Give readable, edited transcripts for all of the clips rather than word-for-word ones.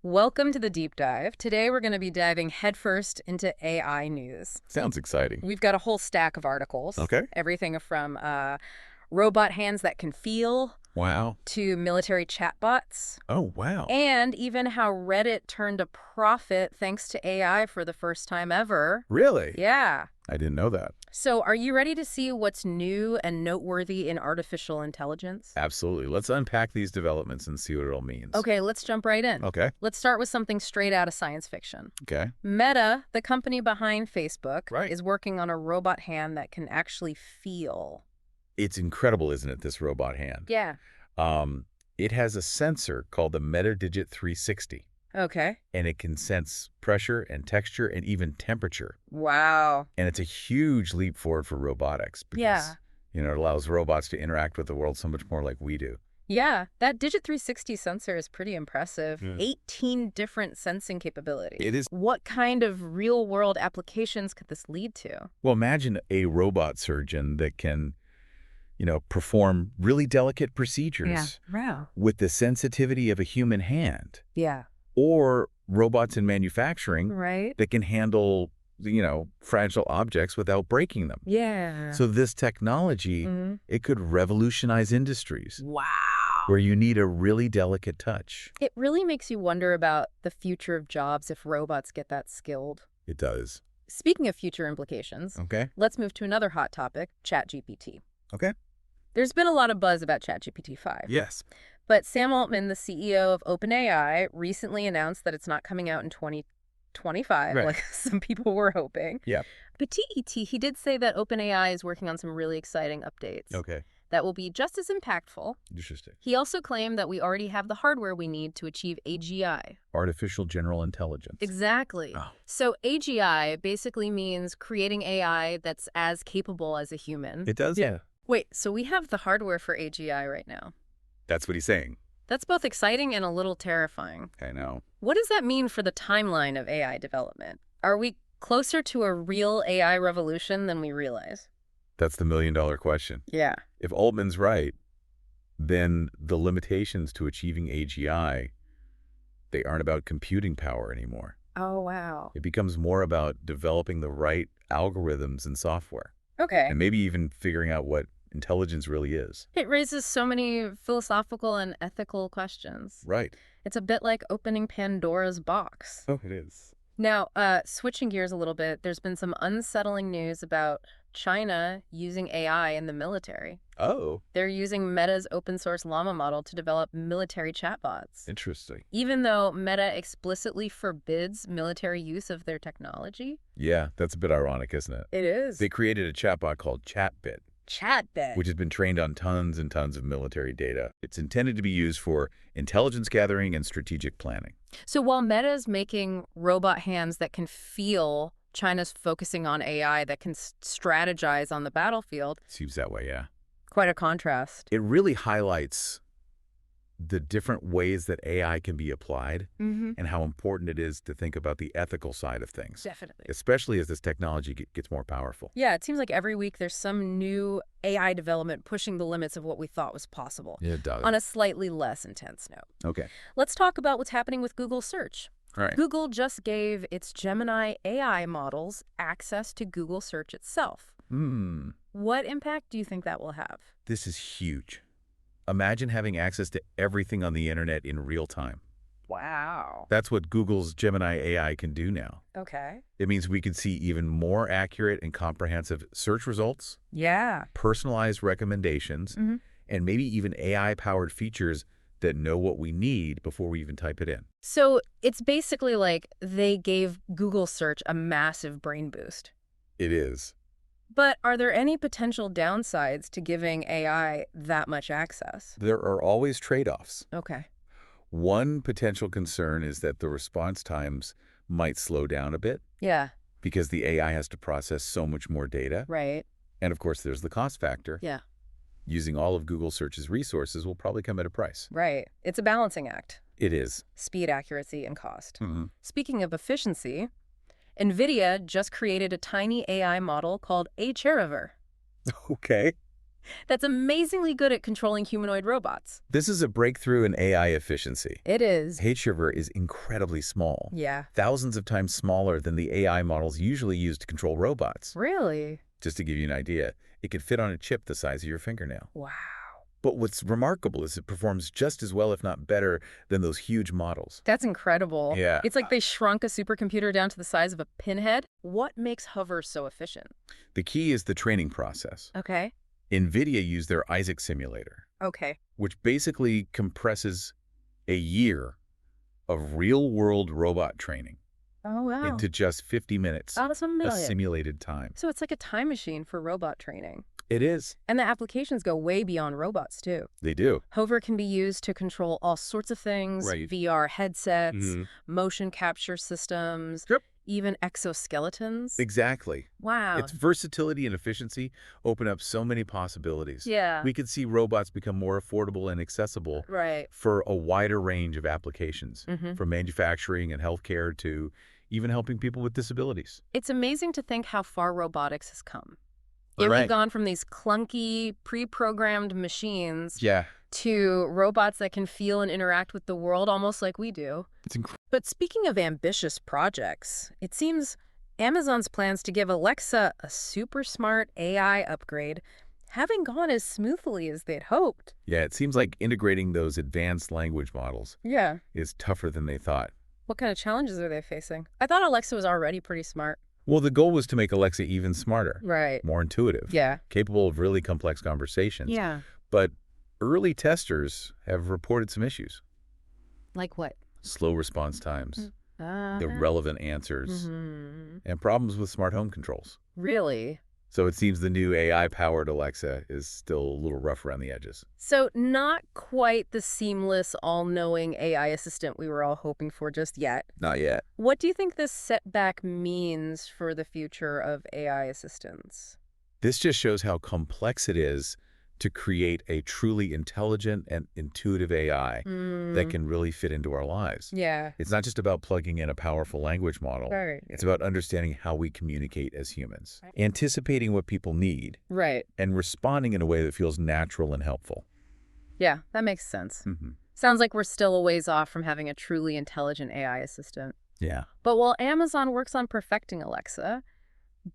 Welcome to the deep dive. Today we're going to be diving headfirst into AI news. Sounds exciting. We've got a whole stack of articles. Okay. Everything from robot hands that can feel Wow. to military chatbots, Oh, wow. and even how Reddit turned a profit thanks to AI for the first time ever. Really? Yeah. I didn't know that. So are you ready to see what's new and noteworthy in artificial intelligence? Absolutely. Let's unpack these developments and see what it all means. Okay, let's jump right in. Okay. Let's start with something straight out of science fiction. Okay. Meta, the company behind Facebook, Right. is working on a robot hand that can actually feel. It's incredible, isn't it, this robot hand? Yeah. It has a sensor called the MetaDigit 360, Okay. and it can sense pressure and texture and even temperature. Wow. And it's a huge leap forward for robotics because, Yeah. it allows robots to interact with the world so much more like we do. Yeah, that Digit 360 sensor is pretty impressive. Yeah. 18 different sensing capabilities. It is. What kind of real-world applications could this lead to? Well, imagine a robot surgeon that can perform really delicate procedures Wow. with the sensitivity of a human hand, Yeah. or robots in manufacturing Right? that can handle, fragile objects without breaking them. Yeah. So this technology, it could revolutionize industries Wow. where you need a really delicate touch. It really makes you wonder about the future of jobs if robots get that skilled. It does. Speaking of future implications, Okay. let's move to another hot topic, ChatGPT. Okay. There's been a lot of buzz about ChatGPT 5. Yes. But Sam Altman, the CEO of OpenAI, recently announced that it's not coming out in 2025, Right. like some people were hoping. Yeah. But he did say that OpenAI is working on some really exciting updates Okay. that will be just as impactful. Interesting. He also claimed that we already have the hardware we need to achieve AGI. Artificial general intelligence. Exactly. Oh. So AGI basically means creating AI that's as capable as a human. It does? Yeah. Wait, so we have the hardware for AGI right now. That's what he's saying. That's both exciting and a little terrifying. I know. What does that mean for the timeline of AI development? Are we closer to a real AI revolution than we realize? That's the million-dollar question. Yeah. If Altman's right, then the limitations to achieving AGI, they aren't about computing power anymore. Oh, wow. It becomes more about developing the right algorithms and software, Okay. and maybe even figuring out what intelligence really is. It raises so many philosophical and ethical questions. Right. It's a bit like opening Pandora's box. Oh, it is. Now, switching gears a little bit, there's been some unsettling news about China using AI in the military. Oh, They're using Meta's open source llama model to develop military chatbots. interesting. Even though Meta explicitly forbids military use of their technology. Yeah, that's a bit ironic, isn't it? It is. They created a chatbot called Chatbot, Chatbot. which has been trained on tons and tons of military data. It's intended to be used for intelligence gathering and strategic planning. So while Meta's making robot hands that can feel, China's focusing on AI that can strategize on the battlefield. Seems that way, yeah. Quite a contrast. It really highlights the different ways that AI can be applied Mm-hmm. and how important it is to think about the ethical side of things, Definitely. especially as this technology gets more powerful. Yeah, it seems like every week there's some new AI development pushing the limits of what we thought was possible. Yeah, it does. On a slightly less intense note. Okay. Let's talk about what's happening with Google Search. All right. Google just gave its Gemini AI models access to Google Search itself. What impact do you think that will have? This is huge. Imagine having access to everything on the internet in real time. Wow. That's what Google's Gemini AI can do now. Okay. It means we could see even more accurate and comprehensive search results, Yeah. personalized recommendations, and maybe even AI-powered features that know what we need before we even type it in. So it's basically like they gave Google Search a massive brain boost. It is. But are there any potential downsides to giving AI that much access? There are always trade-offs. Okay. One potential concern is that the response times might slow down a bit Yeah. because the AI has to process so much more data. Right. And of course, there's the cost factor. Yeah. Using all of Google Search's resources will probably come at a price. Right. It's a balancing act. It is. Speed, accuracy, and cost. Mm-hmm. Speaking of efficiency, NVIDIA just created a tiny AI model called a Chariver. Okay. That's amazingly good at controlling humanoid robots. This is a breakthrough in AI efficiency. It is. HeyShiver is incredibly small, Yeah. thousands of times smaller than the AI models usually used to control robots. Really? Just to give you an idea, it could fit on a chip the size of your fingernail. Wow. But what's remarkable is it performs just as well, if not better, than those huge models. That's incredible. Yeah. It's like they shrunk a supercomputer down to the size of a pinhead. What makes Hover so efficient? The key is the training process. Okay. NVIDIA used their Isaac simulator, Okay. which basically compresses a year of real-world robot training Oh, wow. into just 50 minutes Oh, that's of familiar. simulated time. So it's like a time machine for robot training. It is. And the applications go way beyond robots, too. They do. Hover can be used to control all sorts of things, Right. VR headsets, Mhm. motion capture systems, Yep. even exoskeletons. Exactly. Wow. Its versatility and efficiency open up so many possibilities. Yeah. We could see robots become more affordable and accessible Right. for a wider range of applications, Mm-hmm. from manufacturing and healthcare to even helping people with disabilities. It's amazing to think how far robotics has come. Yeah, Right. we've gone from these clunky, pre-programmed machines Yeah. to robots that can feel and interact with the world almost like we do. It's incredible. But speaking of ambitious projects, it seems Amazon's plans to give Alexa a super smart AI upgrade haven't gone as smoothly as they'd hoped. Yeah, it seems like integrating those advanced language models Yeah. is tougher than they thought. What kind of challenges are they facing? I thought Alexa was already pretty smart. Well, the goal was to make Alexa even smarter, Right. more intuitive, Yeah. capable of really complex conversations. Yeah. But early testers have reported some issues. Like what? Slow response times, Uh, irrelevant answers, and problems with smart home controls. Really? So it seems the new AI-powered Alexa is still a little rough around the edges. So not quite the seamless, all-knowing AI assistant we were all hoping for just yet. Not yet. What do you think this setback means for the future of AI assistants? This just shows how complex it is to create a truly intelligent and intuitive AI that can really fit into our lives. Yeah. It's not just about plugging in a powerful language model. Right. It's about understanding how we communicate as humans, anticipating what people need, Right. and responding in a way that feels natural and helpful. Yeah, that makes sense. Mm-hmm. Sounds like we're still a ways off from having a truly intelligent AI assistant. Yeah. But while Amazon works on perfecting Alexa,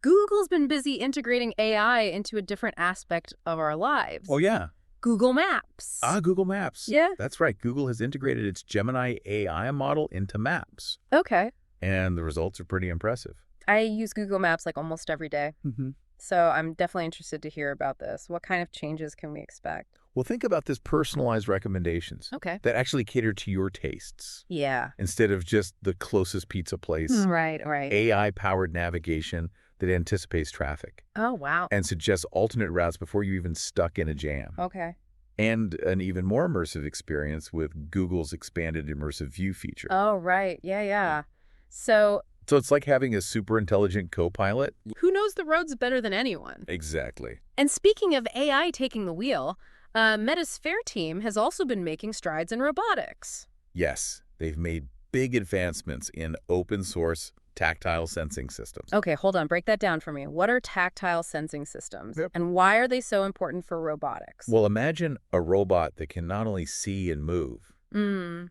Google's been busy integrating AI into a different aspect of our lives. Oh, yeah. Google Maps. Google Maps. Yeah. That's right. Google has integrated its Gemini AI model into Maps, Okay. and the results are pretty impressive. I use Google Maps like almost every day. Mm-hmm. So I'm definitely interested to hear about this. What kind of changes can we expect? Well, think about this personalized recommendations Okay. that actually cater to your tastes Yeah. instead of just the closest pizza place. Right. AI-powered navigation that anticipates traffic Oh, wow. and suggests alternate routes before you even stuck in a jam. Okay. And an even more immersive experience with Google's expanded immersive view feature. Oh, right. Yeah. So So it's like having a super intelligent co-pilot. who knows the roads better than anyone? Exactly. And speaking of AI taking the wheel, Meta's FAIR team has also been making strides in robotics. Yes, they've made big advancements in open source tactile sensing systems. Okay, hold on. Break that down for me. What are tactile sensing systems? Yep. And why are they so important for robotics? Well, imagine a robot that can not only see and move,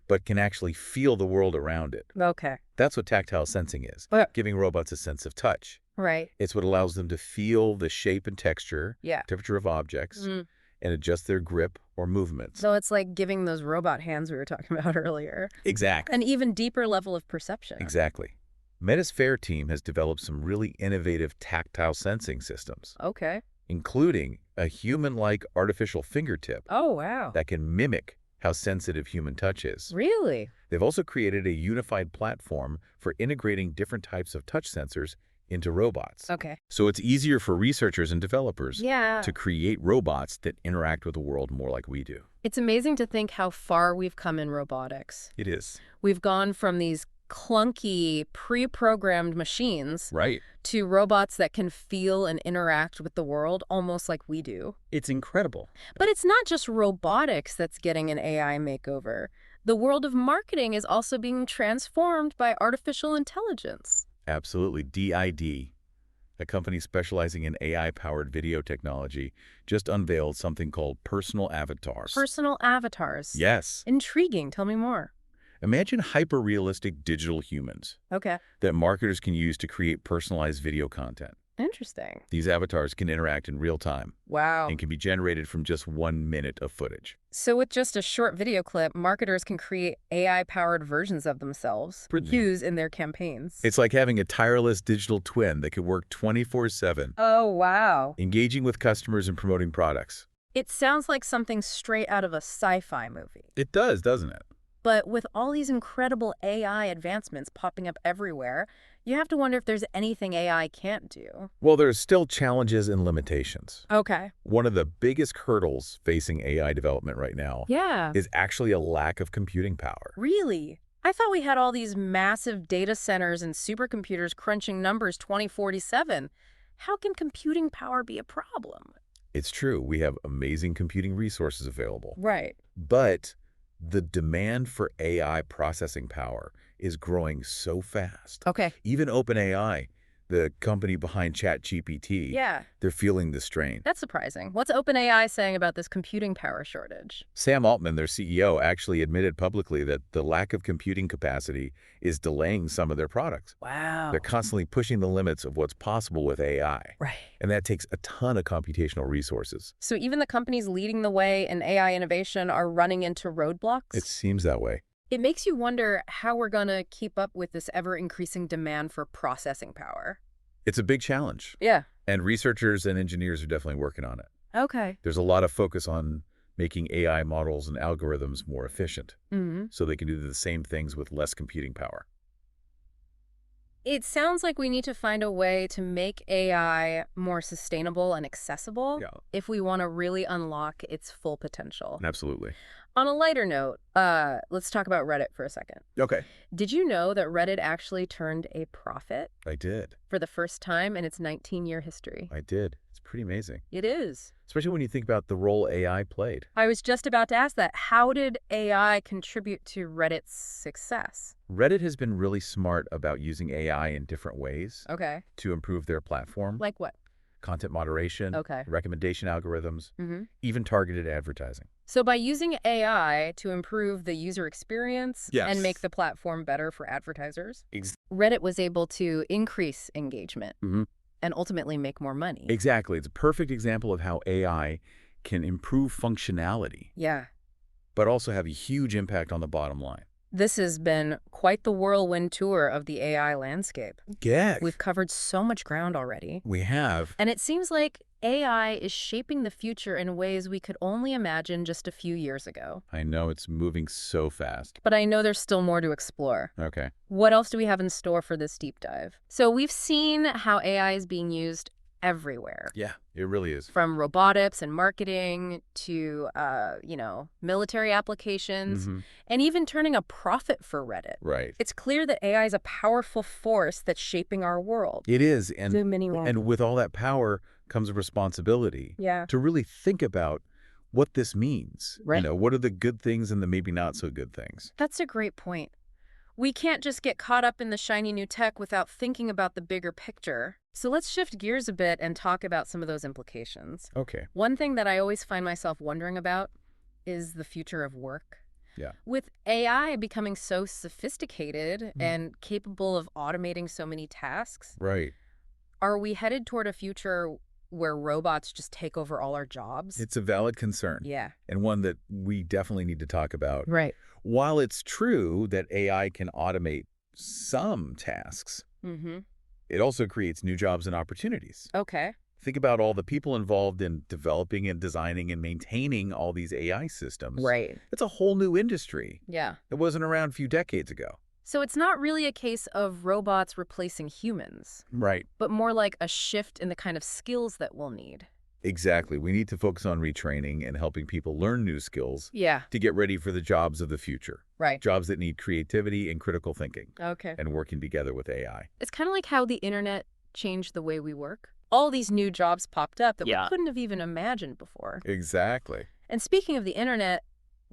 but can actually feel the world around it. Okay. That's what tactile sensing is, giving robots a sense of touch. Right. It's what allows them to feel the shape and texture, Yeah. temperature of objects, and adjust their grip or movements. So it's like giving those robot hands we were talking about earlier. Exactly. An even deeper level of perception. Exactly. Meta's FAIR team has developed some really innovative tactile sensing systems, Okay. including a human-like artificial fingertip Oh, wow. that can mimic how sensitive human touch is. Really? They've also created a unified platform for integrating different types of touch sensors into robots. Okay. So it's easier for researchers and developers Yeah. to create robots that interact with the world more like we do. It's amazing to think how far we've come in robotics. It is. We've gone from these clunky, pre-programmed machines Right. to robots that can feel and interact with the world almost like we do. It's incredible. But it's not just robotics that's getting an AI makeover. The world of marketing is also being transformed by artificial intelligence. Absolutely. DID. A company specializing in AI-powered video technology just unveiled something called personal avatars. Personal avatars. Yes. Intriguing. Tell me more. Imagine hyper-realistic digital humans Okay. that marketers can use to create personalized video content. Interesting. These avatars can interact in real time Wow. and can be generated from just 1 minute of footage. So with just a short video clip, marketers can create AI-powered versions of themselves to use in their campaigns. It's like having a tireless digital twin that can work 24/7, Oh, wow. engaging with customers and promoting products. It sounds like something straight out of a sci-fi movie. It does, doesn't it? But with all these incredible AI advancements popping up everywhere, you have to wonder if there's anything AI can't do. Well, there's still challenges and limitations. Okay. One of the biggest hurdles facing AI development right now Yeah. is actually a lack of computing power. Really? I thought we had all these massive data centers and supercomputers crunching numbers 24/7. How can computing power be a problem? It's true, we have amazing computing resources available. Right. But the demand for AI processing power is growing so fast. Okay. Even OpenAI, the company behind ChatGPT, Yeah. they're feeling the strain. That's surprising. What's OpenAI saying about this computing power shortage? Sam Altman, their CEO, actually admitted publicly that the lack of computing capacity is delaying some of their products. Wow. They're constantly pushing the limits of what's possible with AI. Right. And that takes a ton of computational resources. So even the companies leading the way in AI innovation are running into roadblocks? It seems that way. It makes you wonder how we're going to keep up with this ever-increasing demand for processing power. It's a big challenge. Yeah. And researchers and engineers are definitely working on it. Okay. There's a lot of focus on making AI models and algorithms more efficient so they can do the same things with less computing power. It sounds like we need to find a way to make AI more sustainable and accessible if we want to really unlock its full potential. Absolutely. On a lighter note, let's talk about Reddit for a second. Okay. Did you know that Reddit actually turned a profit I did. for the first time in its 19-year history? I did. It's pretty amazing. It is. Especially when you think about the role AI played. I was just about to ask that. How did AI contribute to Reddit's success? Reddit has been really smart about using AI in different ways Okay. to improve their platform. Like what? Content moderation, Okay. recommendation algorithms, Mm-hmm. even targeted advertising. So by using AI to improve the user experience Yes. and make the platform better for advertisers, Ex- Reddit was able to increase engagement Mhm. and ultimately make more money. Exactly. It's a perfect example of how AI can improve functionality, Yeah. but also have a huge impact on the bottom line. This has been quite the whirlwind tour of the AI landscape. Yeah. We've covered so much ground already. We have. And it seems like AI is shaping the future in ways we could only imagine just a few years ago. I know it's moving so fast. But I know there's still more to explore. Okay. What else do we have in store for this deep dive? So we've seen how AI is being used everywhere. Yeah, it really is. From robotics and marketing to, military applications, and even turning a profit for Reddit. Right. It's clear that AI is a powerful force that's shaping our world. It is. And with all that power comes a responsibility yeah. to really think about what this means. Right. What are the good things and the maybe not so good things? That's a great point. We can't just get caught up in the shiny new tech without thinking about the bigger picture. So let's shift gears a bit and talk about some of those implications. Okay. One thing that I always find myself wondering about is the future of work. Yeah. With AI becoming so sophisticated and capable of automating so many tasks, Right. are we headed toward a future where robots just take over all our jobs? It's a valid concern. Yeah. And one that we definitely need to talk about. Right. While it's true that AI can automate some tasks, Mm-hmm. it also creates new jobs and opportunities. Okay. Think about all the people involved in developing and designing and maintaining all these AI systems. Right. It's a whole new industry Yeah. that wasn't around a few decades ago. So it's not really a case of robots replacing humans, Right. but more like a shift in the kind of skills that we'll need. Exactly. We need to focus on retraining and helping people learn new skills Yeah. to get ready for the jobs of the future. Right. Jobs that need creativity and critical thinking Okay. and working together with AI. It's kind of like how the internet changed the way we work. All these new jobs popped up that we Yeah. couldn't have even imagined before. Exactly. And speaking of the internet,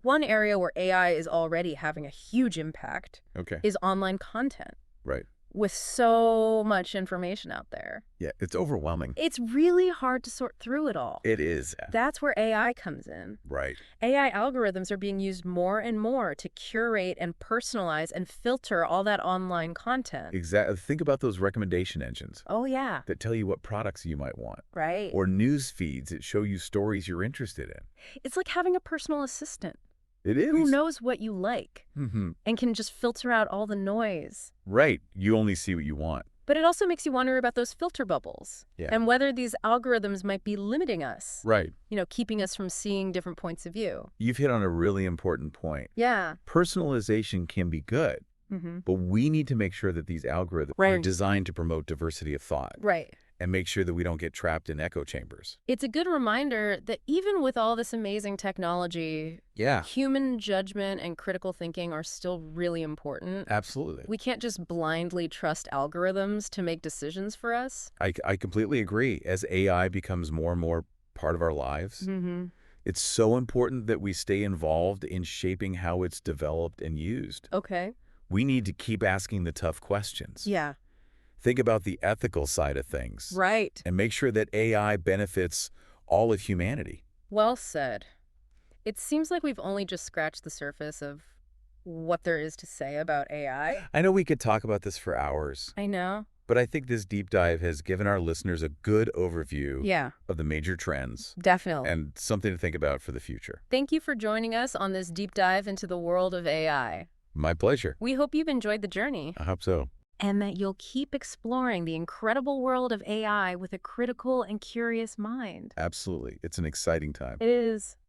one area where AI is already having a huge impact Okay. is online content. Right. with so much information out there. Yeah, it's overwhelming. It's really hard to sort through it all. It is. That's where AI comes in. Right. AI algorithms are being used more and more to curate and personalize and filter all that online content. Exactly. Think about those recommendation engines Oh, yeah. that tell you what products you might want. Right. Or news feeds that show you stories you're interested in. It's like having a personal assistant It is. who knows what you like Mm-hmm. and can just filter out all the noise. Right. You only see what you want. But it also makes you wonder about those filter bubbles Yeah. and whether these algorithms might be limiting us, Right. keeping us from seeing different points of view. You've hit on a really important point. Yeah. Personalization can be good, Mm-hmm. but we need to make sure that these algorithms are Right. designed to promote diversity of thought Right. and make sure that we don't get trapped in echo chambers. It's a good reminder that even with all this amazing technology, Yeah, human judgment and critical thinking are still really important. absolutely. We can't just blindly trust algorithms to make decisions for us. I completely agree. As AI becomes more and more part of our lives, Mm-hmm. it's so important that we stay involved in shaping how it's developed and used. Okay. We need to keep asking the tough questions. Yeah. Think about the ethical side of things Right. and make sure that AI benefits all of humanity. Well said. It seems like we've only just scratched the surface of what there is to say about AI. I know we could talk about this for hours, I know. but I think this deep dive has given our listeners a good overview Yeah, of the major trends definitely. and something to think about for the future. Thank you for joining us on this deep dive into the world of AI. My pleasure. We hope you've enjoyed the journey I hope so. and that you'll keep exploring the incredible world of AI with a critical and curious mind. Absolutely. It's an exciting time. It is.